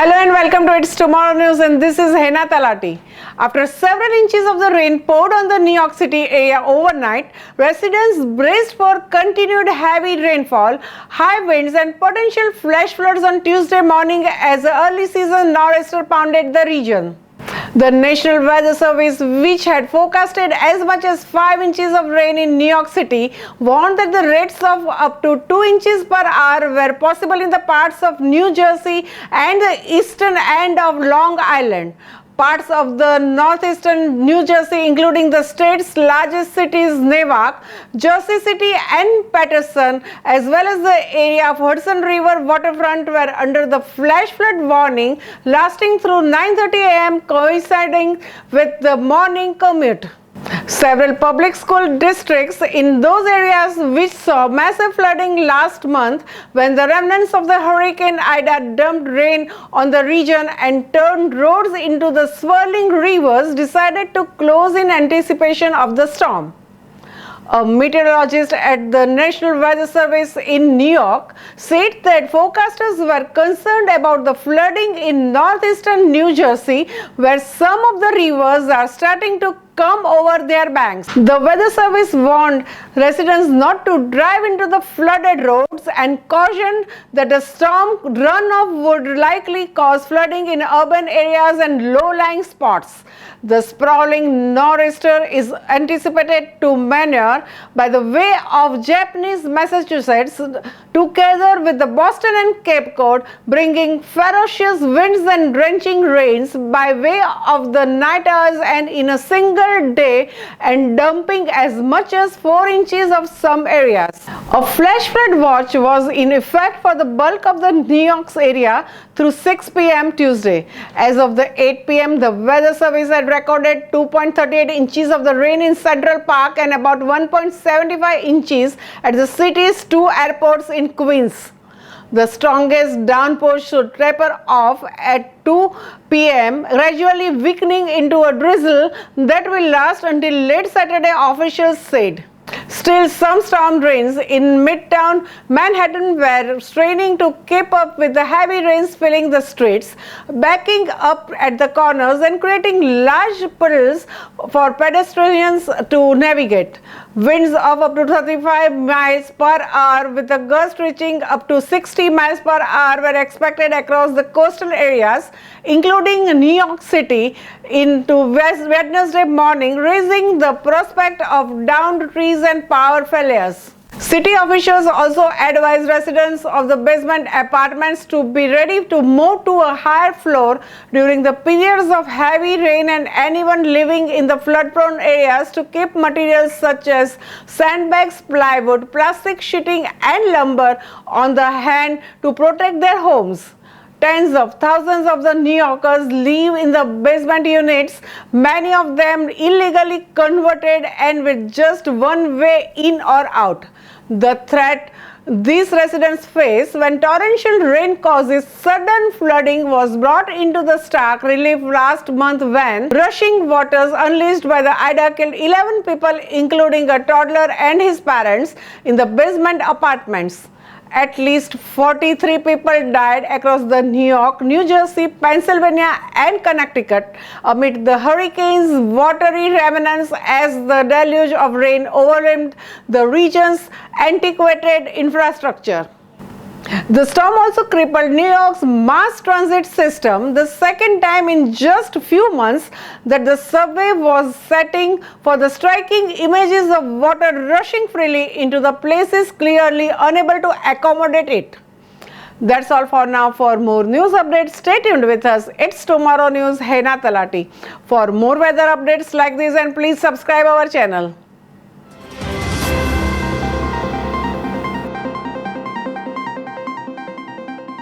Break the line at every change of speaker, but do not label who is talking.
Hello and welcome to It's Tomorrow News, and this is Hena Talati. After several inches of the rain poured on the New York City area overnight, residents braced for continued heavy rainfall, high winds and potential flash floods on Tuesday morning as the early season nor'easter pounded the region. The National Weather Service, which had forecasted as much as 5 inches of rain in New York City, warned that the rates of up to 2 inches per hour were possible in the parts of New Jersey and the eastern end of Long Island. Parts of the northeastern New Jersey, including the state's largest cities Newark, Jersey City and Paterson, as well as the area of Hudson River waterfront, were under the flash flood warning lasting through 9:30 a.m., coinciding with the morning commute. Several public school districts in those areas which saw massive flooding last month when the remnants of the Hurricane Ida dumped rain on the region and turned roads into the swirling rivers decided to close in anticipation of the storm. A meteorologist at the National Weather Service in New York said that forecasters were concerned about the flooding in northeastern New Jersey, where some of the rivers are starting to come over their banks. The Weather Service warned residents not to drive into the flooded roads and cautioned that the storm runoff would likely cause flooding in urban areas and low-lying spots. The sprawling nor'easter is anticipated to maneuver by the way of Japanese Massachusetts, together with the Boston and Cape Cod, bringing ferocious winds and drenching rains by way of the night hours and in a single day, and dumping as much as 4 inches of some areas. A flash flood watch was in effect for the bulk of the New York's area through 6 p.m. Tuesday. As of the 8 p.m., the Weather Service had recorded 2.38 inches of the rain in Central Park and about 1.75 inches at the city's 2 airports in Queens. The strongest downpour should taper off at 2 p.m., gradually weakening into a drizzle that will last until late Saturday, officials said. Still, some storm drains in Midtown Manhattan were straining to keep up with the heavy rains filling the streets, backing up at the corners and creating large puddles for pedestrians to navigate. Winds of up to 35 miles per hour with a gust reaching up to 60 miles per hour were expected across the coastal areas, including New York City, into Wednesday morning, raising the prospect of downed trees and power failures. City officials also advised residents of the basement apartments to be ready to move to a higher floor during the periods of heavy rain, and anyone living in the flood-prone areas to keep materials such as sandbags, plywood, plastic sheeting and lumber on the hand to protect their homes. Tens of thousands of the New Yorkers live in the basement units, many of them illegally converted and with just one way in or out. The threat these residents face when torrential rain causes sudden flooding was brought into the stark relief last month when rushing waters unleashed by the Ida killed 11 people, including a toddler and his parents, in the basement apartments. At least 43 people died across the New York, New Jersey, Pennsylvania and Connecticut amid the hurricane's watery remnants as the deluge of rain overwhelmed the region's antiquated infrastructure. The storm also crippled New York's mass transit system, the second time in just a few months that the subway was setting for the striking images of water rushing freely into the places clearly unable to accommodate it. That's all for now. For more news updates, stay tuned with us. It's Tomorrow News, Hena Talati. For more weather updates like this, and please subscribe our channel.